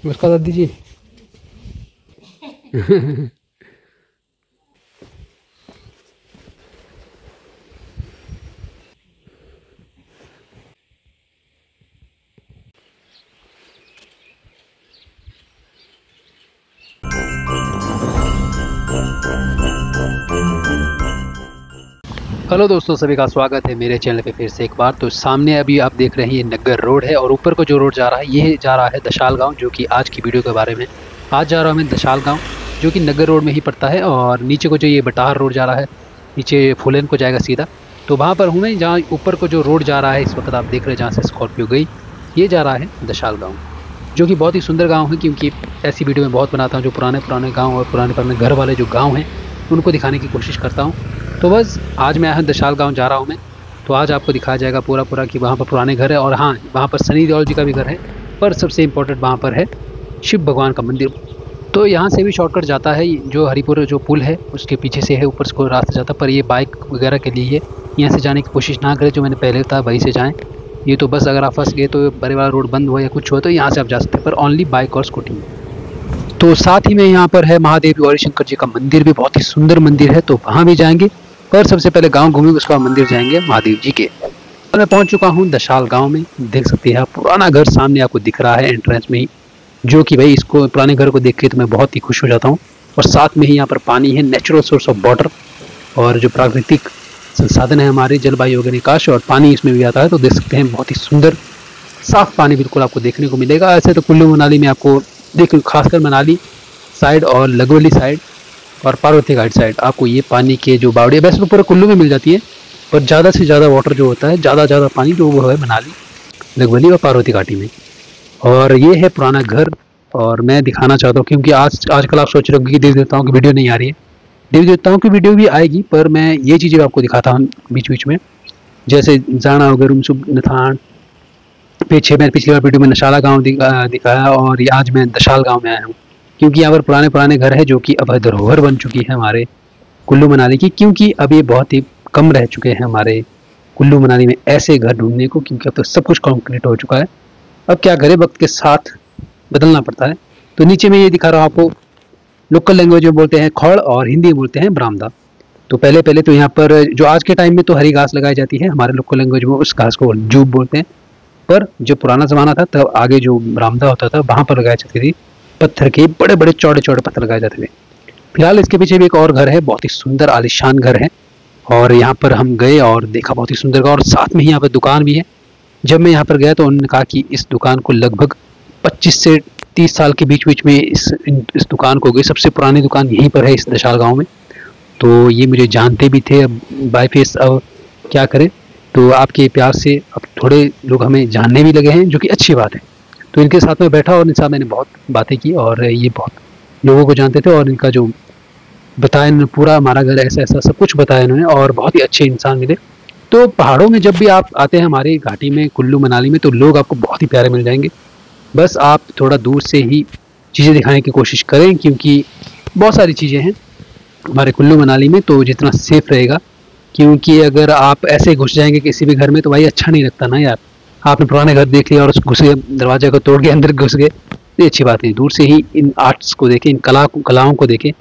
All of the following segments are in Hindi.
उसका दाद दीजिए। हेलो दोस्तों, सभी का स्वागत है मेरे चैनल पे फिर से एक बार। तो सामने अभी आप देख रहे हैं ये नगर रोड है और ऊपर को जो रोड जा रहा है ये जा रहा है दशाल गांव, जो कि आज की वीडियो के बारे में। आज जा रहा हूँ मैं दशाल गांव, जो कि नगर रोड में ही पड़ता है। और नीचे को जो ये बटाहर रोड जा रहा है, नीचे फुलेन को जाएगा सीधा, तो वहाँ पर हूँ मैं। जहाँ ऊपर को जो रोड जा रहा है इस वक्त आप देख रहे हैं, जहाँ से स्कॉर्पियो गई, ये जा रहा है दशाल गाँव, जो कि बहुत ही सुंदर गाँव है। क्योंकि ऐसी वीडियो मैं बहुत बनाता हूँ जो पुराने पुराने गाँव और पुराने पुराने घर वाले जो गाँव हैं उनको दिखाने की कोशिश करता हूँ। तो बस आज मैं यहाँ दशाल गांव जा रहा हूँ मैं। तो आज आपको दिखाया जाएगा पूरा कि वहाँ पर पुराने घर है, और हाँ, वहाँ पर सनी देओल जी का भी घर है। पर सबसे इम्पोर्टेंट वहाँ पर है शिव भगवान का मंदिर। तो यहाँ से भी शॉर्टकट जाता है, जो हरिपुर जो पुल है उसके पीछे से है, ऊपर से कोई रास्ता जाता है। पर ये बाइक वगैरह के लिए है, यहाँ से जाने की कोशिश ना करें, जो मैंने पहले बताया वहीं से जाएँ। ये तो बस अगर आप फंस गए तो बड़े वाला रोड बंद हुआ या कुछ हुआ तो यहाँ से आप जा सकते हैं, पर ओनली बाइक और स्कूटी में। तो साथ ही में यहाँ पर है महादेव गौरी शंकर जी का मंदिर, भी बहुत ही सुंदर मंदिर है, तो वहाँ भी जाएंगे। पर सबसे पहले गांव घूमेंगे, उसके बाद मंदिर जाएंगे महादेव जी के। तो मैं पहुंच चुका हूँ दशाल गांव में। देख सकते हैं आप, पुराना घर सामने आपको दिख रहा है एंट्रेंस में ही, जो कि भाई इसको पुराने घर को देख के तो मैं बहुत ही खुश हो जाता हूँ। और साथ में ही यहाँ पर पानी है, नेचुरल सोर्स ऑफ वाटर, और जो प्राकृतिक संसाधन है हमारे जलवायु अग्निकाश, और पानी इसमें भी आता है। तो देख सकते हैं बहुत ही सुंदर साफ पानी बिल्कुल आपको देखने को मिलेगा। ऐसे तो कुल्लू मनाली में आपको खासकर मनाली साइड और लगवली साइड और पार्वती घाट साइड आपको ये पानी के जो बावड़ियाँ, वैसे तो पूरा कुल्लू में मिल जाती है, पर ज़्यादा से ज़्यादा वाटर जो होता है, ज़्यादा पानी जो वो है मनाली, लगवली और पार्वती घाटी में। और ये है पुराना घर, और मैं दिखाना चाहता हूँ क्योंकि आजकल आप सोच रहे हो कि देवी देवताओं की वीडियो नहीं आ रही है। देवी देवताओं की वीडियो भी आएगी, पर मैं ये चीज़ें आपको दिखाता हूँ बीच बीच में, जैसे जाना वगैरह उमसुब नथान। मैंने पिछली बार वीडियो में नशाला गाँव दिखाया, और आज मैं दशाल गाँव में आया हूँ, क्योंकि यहाँ पर पुराने पुराने घर है जो कि अब धरोहर बन चुकी है हमारे कुल्लू मनाली की। क्योंकि अब ये बहुत ही कम रह चुके हैं हमारे कुल्लू मनाली में ऐसे घर ढूंढने को, क्योंकि अब तो सब कुछ कंक्रीट हो चुका है। अब क्या करें, वक्त के साथ बदलना पड़ता है। तो नीचे में ये दिखा रहा हूँ आपको, लोकल लैंग्वेज में बोलते हैं खड़ और हिंदी में बोलते हैं बरामदा। तो पहले तो यहाँ पर जो आज के टाइम में तो हरी घास लगाई जाती है, हमारे लोकल लैंग्वेज में उस घास को जूब बोलते हैं। पर जो पुराना ज़माना था तब आगे जो बरामदा होता था वहाँ पर लगाई जाती थी, पत्थर के बड़े बड़े चौड़े चौड़े पत्थर लगाए जाते थे। फिलहाल इसके पीछे भी एक और घर है, बहुत ही सुंदर आलिशान घर है, और यहाँ पर हम गए और देखा बहुत ही सुंदर घर, और साथ में ही यहाँ पर दुकान भी है। जब मैं यहाँ पर गया तो उन्होंने कहा कि इस दुकान को लगभग 25 से 30 साल के बीच में इस दुकान को गई। सबसे पुरानी दुकान यहीं पर है इस दशाल गाँव में। तो ये मुझे जानते भी थे बाय फेस, अब क्या करें। तो आपके प्यार से अब थोड़े लोग हमें जानने भी लगे हैं, जो कि अच्छी बात है। तो इनके साथ में बैठा और इनके साथ मैंने बहुत बातें की, और ये बहुत लोगों को जानते थे, और इनका जो बताया इन्होंने पूरा हमारा घर ऐसा ऐसा सब कुछ बताया इन्होंने, और बहुत ही अच्छे इंसान मिले। तो पहाड़ों में जब भी आप आते हैं हमारी घाटी में कुल्लू मनाली में, तो लोग आपको बहुत ही प्यारे मिल जाएंगे। बस आप थोड़ा दूर से ही चीज़ें दिखाने की कोशिश करें, क्योंकि बहुत सारी चीज़ें हैं हमारे कुल्लू मनाली में, तो जितना सेफ रहेगा। क्योंकि अगर आप ऐसे घुस जाएंगे किसी भी घर में तो भाई अच्छा नहीं लगता ना यार। आपने पुराने घर देख लिया और उस घुस गए, दरवाजे को तोड़ के अंदर घुस गए, ये अच्छी बात नहीं। दूर से ही इन आर्ट्स को देखें, इन कलाओं को देखें,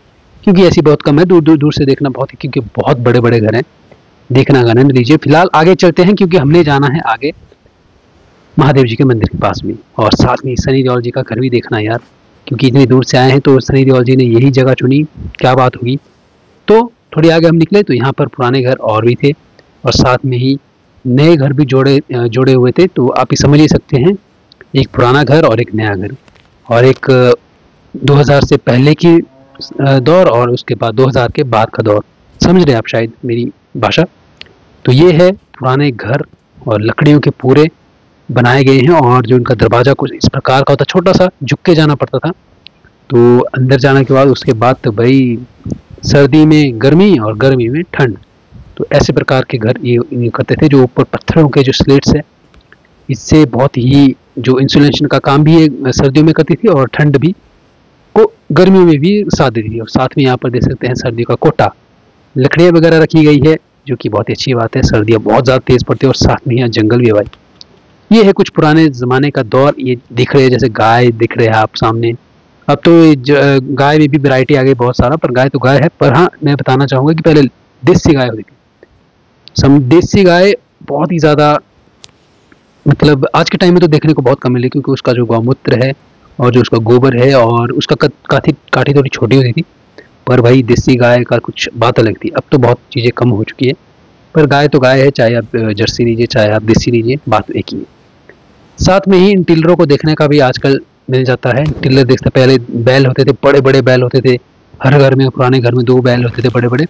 क्योंकि ऐसी बहुत कम है। दूर से देखना बहुत, क्योंकि बहुत बड़े बड़े घर हैं, देखना का आनंद लीजिए। फिलहाल आगे चलते हैं, क्योंकि हमने जाना है आगे महादेव जी के मंदिर के पास में, और साथ में सनी देओल जी का घर भी देखना यार, क्योंकि इतनी दूर से आए हैं तो सनी देओल जी ने यही जगह चुनी, क्या बात होगी। तो थोड़ी आगे हम निकले तो यहाँ पर पुराने घर और भी थे, और साथ में ही नए घर भी जोड़े हुए थे। तो आप ही समझ ही सकते हैं, एक पुराना घर और एक नया घर, और एक 2000 से पहले की दौर और उसके बाद 2000 के बाद का दौर। समझ रहे आप शायद मेरी भाषा। तो ये है पुराने घर, और लकड़ियों के पूरे बनाए गए हैं, और जो इनका दरवाज़ा कुछ इस प्रकार का होता, छोटा सा झुक के जाना पड़ता था। तो अंदर जाने के बाद उसके बाद तो भाई सर्दी में गर्मी और गर्मी में ठंड, तो ऐसे प्रकार के घर ये करते थे। जो ऊपर पत्थरों के जो स्लेट्स है, इससे बहुत ही जो इंसुलेशन का काम भी ये सर्दियों में करती थी, और ठंड भी को गर्मियों में भी साथ देती थी। और साथ में यहाँ पर देख सकते हैं सर्दियों का कोटा, लकड़ियाँ वगैरह रखी गई है, जो कि बहुत ही अच्छी बात है। सर्दियाँ बहुत ज़्यादा तेज़ पड़ती है, और साथ में यहाँ जंगल भी है भाई। ये है कुछ पुराने ज़माने का दौर। ये दिख रहे हैं जैसे गाय दिख रहे हैं आप सामने। अब तो गाय में भी वैरायटी आ गई बहुत सारा, पर गाय तो गाय है। पर हाँ, मैं बताना चाहूँगा कि पहले देसी गाय होती थी। देसी गाय बहुत ही ज़्यादा, मतलब आज के टाइम में तो देखने को बहुत कम मिले, क्योंकि उसका जो गौमूत्र है और जो उसका गोबर है और उसका काठी काठी थोड़ी छोटी होती थी। पर भाई देसी गाय का कुछ बात अलग थी। अब तो बहुत चीज़ें कम हो चुकी है, पर गाय तो गाय है, चाहे आप जर्सी लीजिए चाहे आप देसी लीजिए, बात एक ही है। साथ में ही इन टिलरों को देखने का भी आजकल मिल जाता है। टिलर देखते, पहले बैल होते थे, बड़े बड़े बैल होते थे। हर घर में, पुराने घर में 2 बैल होते थे बड़े बड़े,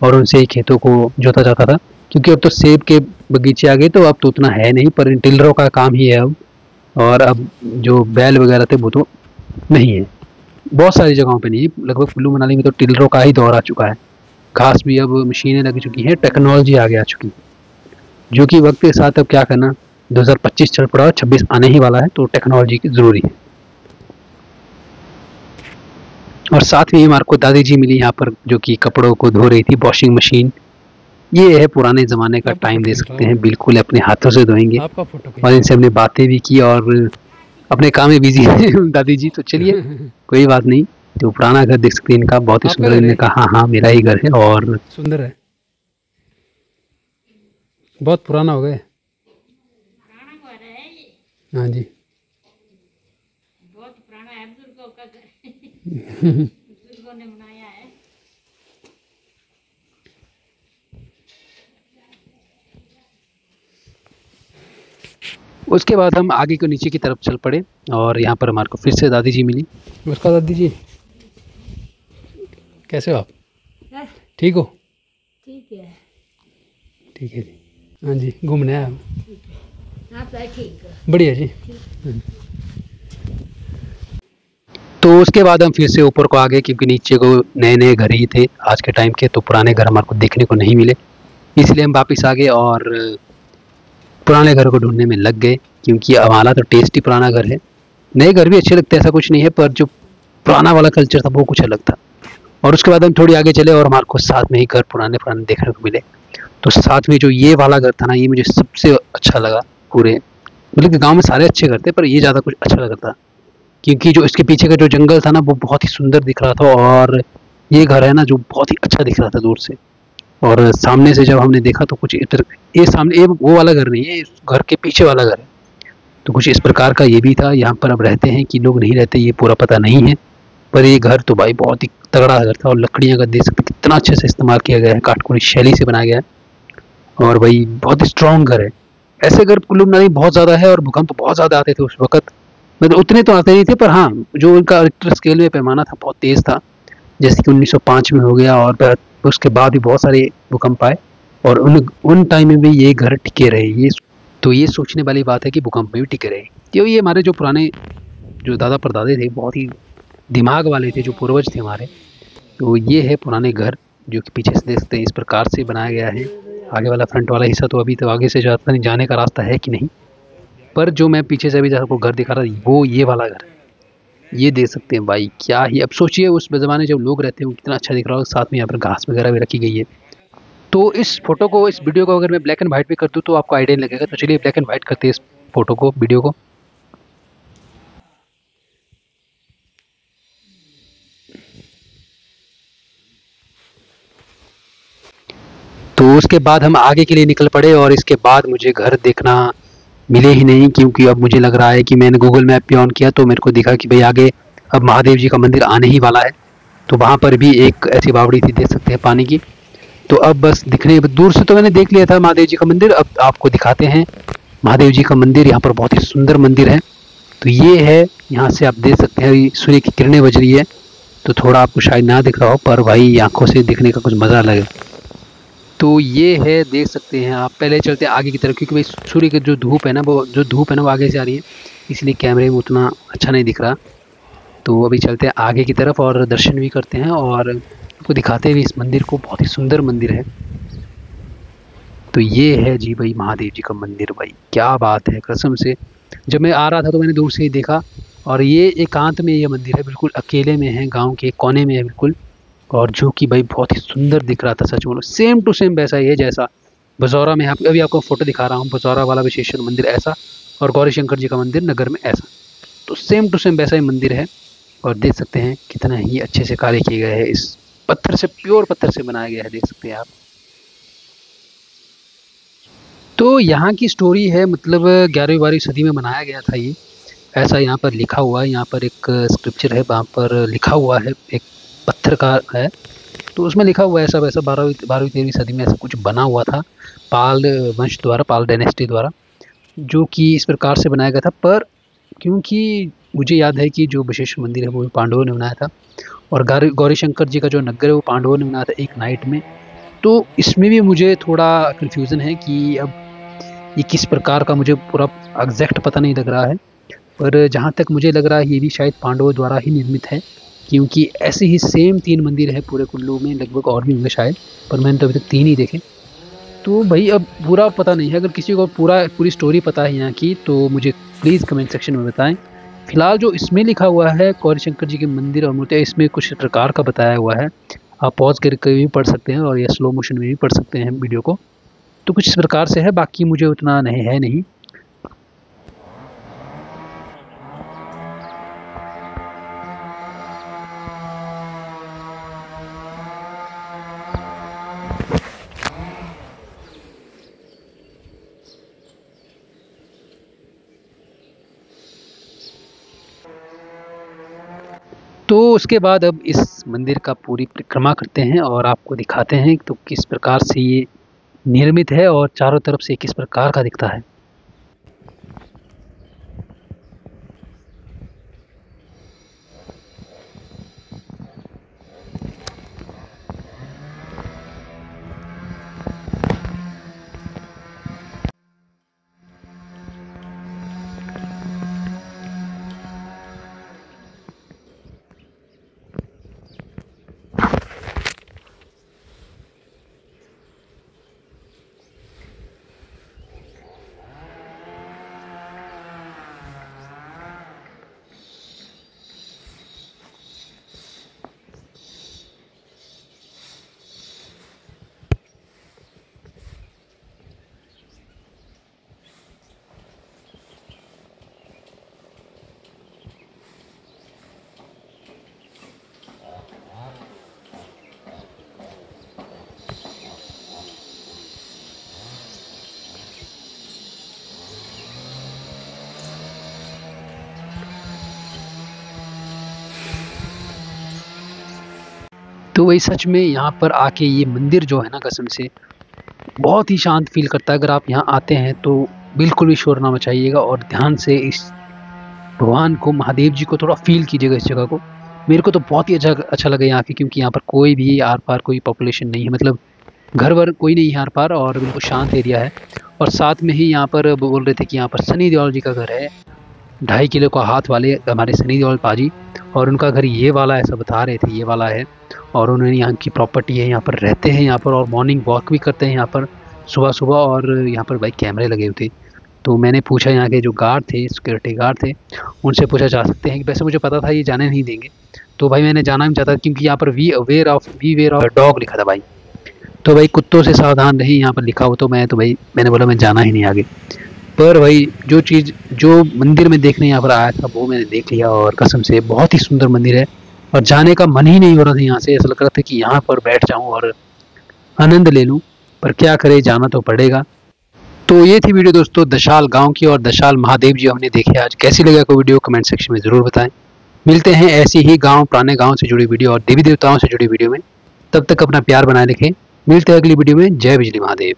और उनसे ही खेतों को जोता जाता था। क्योंकि अब तो सेब के बगीचे आ गए, तो अब तो उतना है नहीं, पर इन टिलरों का काम ही है अब। और अब जो बैल वगैरह थे वो तो नहीं है, बहुत सारी जगहों पे नहीं है। लगभग कुल्लू मनाली में तो टिलरों का ही दौर आ चुका है। घास भी अब मशीनें लग चुकी हैं, टेक्नोलॉजी आगे आ चुकी है, जो कि वक्त के साथ अब क्या करना, 2025 चल पड़ा, 26 आने ही वाला है, तो टेक्नोलॉजी की ज़रूरी है। और साथ में ही हमारे को दादी जी मिली यहाँ पर, जो कि कपड़ों को धो रही थी, वॉशिंग मशीन। ये है पुराने ज़माने का टाइम, दे सकते हैं, बिल्कुल अपने हाथों से धोएंगे। और इनसे हमने बातें भी की और अपने काम में बिजी है दादी जी। तो चलिए कोई बात नहीं। तो पुराना घर देख सकते हैं इनका, बहुत ही सुंदर। इन्होंने कहा हाँ मेरा ही घर है, और सुंदर है, बहुत पुराना हो गया। हाँ जी, बहुत पुराना है, बुजुर्गों का घर बुजुर्गों ने बनाया है। उसके बाद हम आगे को नीचे की तरफ चल पड़े, और यहाँ पर हमारे को फिर से दादी जी मिली। नमस्कार दादी जी, कैसे हो आप? ठीक हो? ठीक है, ठीक है जी। हाँ जी, घूमने आया हम। आप ठीक है? बढ़िया जी। तो उसके बाद हम फिर से ऊपर को आ गए, क्योंकि नीचे को नए नए घर ही थे आज के टाइम के, तो पुराने घर हमारे को देखने को नहीं मिले। इसलिए हम वापस आ गए और पुराने घर को ढूंढने में लग गए, क्योंकि हमारा तो टेस्ट ही पुराना घर है। नए घर भी अच्छे लगते हैं, ऐसा कुछ नहीं है, पर जो पुराना वाला कल्चर था वो कुछ अलग था। और उसके बाद हम थोड़ी आगे चले और हमारे को साथ में ही घर पुराने पुराने देखने को मिले। तो साथ में जो ये वाला घर था ना, ये मुझे सबसे अच्छा लगा पूरे, मतलब कि गाँव में सारे अच्छे घर थे, पर ये ज़्यादा कुछ अच्छा लगा था, क्योंकि जो इसके पीछे का जो जंगल था ना, वो बहुत ही सुंदर दिख रहा था। और ये घर है ना, जो बहुत ही अच्छा दिख रहा था दूर से। और सामने से जब हमने देखा तो कुछ ये सामने, ये वो वाला घर नहीं है, इस घर के पीछे वाला घर है। तो कुछ इस प्रकार का ये भी था। यहाँ पर अब रहते हैं कि लोग नहीं रहते, ये पूरा पता नहीं है, पर ये घर तो भाई बहुत ही तगड़ा घर था। और लकड़ियाँ का देख सकते कितना अच्छे से इस्तेमाल किया गया है, काटकोनी शैली से बनाया गया है, और भाई बहुत ही स्ट्रॉन्ग घर है। ऐसे घर कुल्लू मनाली बहुत ज़्यादा है, और भूकंप बहुत ज़्यादा आते थे उस वक्त। मतलब उतने तो आते नहीं थे, पर हाँ, जो उनका रिक्टर स्केल में पैमाना था बहुत तेज़ था, जैसे कि 1905 में हो गया। और फिर उसके बाद भी बहुत सारे भूकंप आए, और उन टाइम में भी ये घर टिके रहे। ये सोचने वाली बात है कि भूकंप में भी टिके रहे, क्योंकि ये हमारे जो पुराने जो दादा परदादे थे, बहुत ही दिमाग वाले थे, जो पूर्वज थे हमारे। तो ये है पुराने घर, जो कि पीछे से देख सकते हैं इस प्रकार से बनाया गया है। आगे वाला फ्रंट वाला हिस्सा तो अभी तो आगे से जाता नहीं, जाने का रास्ता है कि नहीं, पर जो मैं पीछे से अभी आपको घर दिखा रहा था, वो ये वाला घर है। ये देख सकते हैं भाई, क्या ही, अब सोचिए उस ज़माने जब लोग रहते हैं, कितना अच्छा दिख रहा हो। साथ में यहाँ पर घास वगैरह भी रखी गई है। तो इस फोटो को, इस वीडियो को अगर मैं ब्लैक एंड व्हाइट भी कर दूँ तो आपको आइडिया नहीं लगेगा। तो चलिए ब्लैक एंड व्हाइट करते हैं इस फोटो को, वीडियो को। तो उसके बाद हम आगे के लिए निकल पड़े, और इसके बाद मुझे घर देखना मिले ही नहीं, क्योंकि अब मुझे लग रहा है कि मैंने गूगल मैप पे ऑन किया तो मेरे को दिखा कि भाई आगे अब महादेव जी का मंदिर आने ही वाला है। तो वहाँ पर भी एक ऐसी बावड़ी थी, देख सकते हैं पानी की। तो अब बस दिखने, दूर से तो मैंने देख लिया था महादेव जी का मंदिर, अब आपको दिखाते हैं महादेव जी का मंदिर। यहाँ पर बहुत ही सुंदर मंदिर है। तो ये है, यहाँ से आप देख सकते हैं सूर्य की किरणें बज रही है, तो थोड़ा आपको शायद ना दिख रहा हो, पर भाई आंखों से देखने का कुछ मज़ा लगे। तो ये है, देख सकते हैं आप। पहले चलते हैं आगे की तरफ, क्योंकि भाई सूर्य की जो धूप है ना, वो आगे से आ रही है, इसलिए कैमरे में उतना अच्छा नहीं दिख रहा। तो अभी चलते हैं आगे की तरफ और दर्शन भी करते हैं, और आपको दिखाते भी इस मंदिर को। बहुत ही सुंदर मंदिर है। तो ये है जी भाई महादेव जी का मंदिर। भाई क्या बात है, कसम से जब मैं आ रहा था तो मैंने दूर से ही देखा, और ये एकांत में ये मंदिर है, बिल्कुल अकेले में है, गाँव के एक कोने में है बिल्कुल। और जो कि भाई बहुत ही सुंदर दिख रहा था, सच बोलो सेम टू सेम वैसा ही है जैसा बजौरा में अभी आपको फोटो दिखा रहा हूँ, बजौरा वाला विशेश्वर मंदिर ऐसा और गौरी शंकर जी का मंदिर नगर में ऐसा। तो सेम टू सेम वैसा ही मंदिर है और देख सकते हैं कितना ही अच्छे से कार्य किए गए हैं। इस पत्थर से, प्योर पत्थर से बनाया गया है, देख सकते हैं आप। तो यहाँ की स्टोरी है, मतलब 11वीं 12वीं सदी में बनाया गया था ये, ऐसा यहाँ पर लिखा हुआ है। यहाँ पर एक स्क्रिप्चर है, वहाँ पर लिखा हुआ है, एक पत्थर का है, तो उसमें लिखा हुआ है ऐसा वैसा 12वीं 13वीं सदी में ऐसा कुछ बना हुआ था पाल वंश द्वारा, पाल डायनेस्टी द्वारा, जो कि इस प्रकार से बनाया गया था। पर क्योंकि मुझे याद है कि जो विशेश्वर मंदिर है वो पांडवों ने बनाया था और गौरी शंकर जी का जो नगर है वो पांडवों ने बनाया था एक नाइट में। तो इसमें भी मुझे थोड़ा कन्फ्यूज़न है कि अब ये किस प्रकार का, मुझे पूरा एग्जैक्ट पता नहीं लग रहा है, पर जहाँ तक मुझे लग रहा है ये भी शायद पांडवों द्वारा ही निर्मित है, क्योंकि ऐसे ही सेम 3 मंदिर है पूरे कुल्लू में, लगभग और भी होंगे शायद, पर मैंने तो अभी तक 3 ही देखे। तो भाई अब पूरा पता नहीं है, अगर किसी को पूरी स्टोरी पता है यहाँ की तो मुझे प्लीज़ कमेंट सेक्शन में बताएं। फिलहाल जो इसमें लिखा हुआ है गौरी शंकर जी के मंदिर और मूर्तियाँ, इसमें कुछ प्रकार का बताया हुआ है, आप पॉज करके भी पढ़ सकते हैं और या स्लो मोशन में भी पढ़ सकते हैं वीडियो को। तो कुछ इस प्रकार से है, बाकी मुझे उतना नहीं। तो उसके बाद अब इस मंदिर का पूरी परिक्रमा करते हैं और आपको दिखाते हैं तो किस प्रकार से ये निर्मित है और चारों तरफ से किस प्रकार का दिखता है। तो वही सच में यहाँ पर आके ये मंदिर जो है ना, कसम से बहुत ही शांत फील करता है। अगर आप यहाँ आते हैं तो बिल्कुल भी शोर ना मचाइएगा और ध्यान से इस भगवान को, महादेव जी को थोड़ा फील कीजिएगा इस जगह को। मेरे को तो बहुत ही अच्छा लगा यहाँ के, क्योंकि यहाँ पर कोई भी आर पार कोई पॉपुलेशन नहीं है, मतलब घर वर कोई नहीं है आर पार, और बिल्कुल शांत एरिया है। और साथ में ही यहाँ पर बोल रहे थे कि यहाँ पर सनी देओल जी का घर है, 2.5 किलो का हाथ वाले हमारे सनी देओल पाजी, और उनका घर ये वाला ऐसा बता रहे थे, ये वाला है। और उन्होंने यहाँ की प्रॉपर्टी है, यहाँ पर रहते हैं यहाँ पर, और मॉर्निंग वॉक भी करते हैं यहाँ पर सुबह सुबह। और यहाँ पर भाई कैमरे लगे हुए थे, तो मैंने पूछा यहाँ के जो गार्ड थे, सिक्योरिटी गार्ड थे, उनसे पूछा जा सकते हैं कि, वैसे मुझे पता था ये जाने नहीं देंगे, तो भाई मैंने जाना भी चाहता, क्योंकि यहाँ पर वी वेयर ऑफ डॉग लिखा था भाई। तो भाई कुत्तों से सावधान रही यहाँ पर लिखा हो, तो मैंने बोला मैं जाना ही नहीं आगे। पर भाई जो चीज़ जो मंदिर में देखने यहाँ पर आया था वो मैंने देख लिया, और कसम से बहुत ही सुंदर मंदिर है, और जाने का मन ही नहीं हो रहा था यहाँ से। ऐसा लग रहा था कि यहाँ पर बैठ जाऊँ और आनंद ले लूँ, पर क्या करे, जाना तो पड़ेगा। तो ये थी वीडियो दोस्तों दशाल गांव की, और दशाल महादेव जी हमने देखे आज। कैसी लगा कोई वीडियो कमेंट सेक्शन में ज़रूर बताएं। मिलते हैं ऐसी ही गांव, पुराने गांव से जुड़ी वीडियो और देवी देवताओं से जुड़ी वीडियो में। तब तक अपना प्यार बनाए रखें। मिलते हैं अगली वीडियो में। जय बिजली महादेव।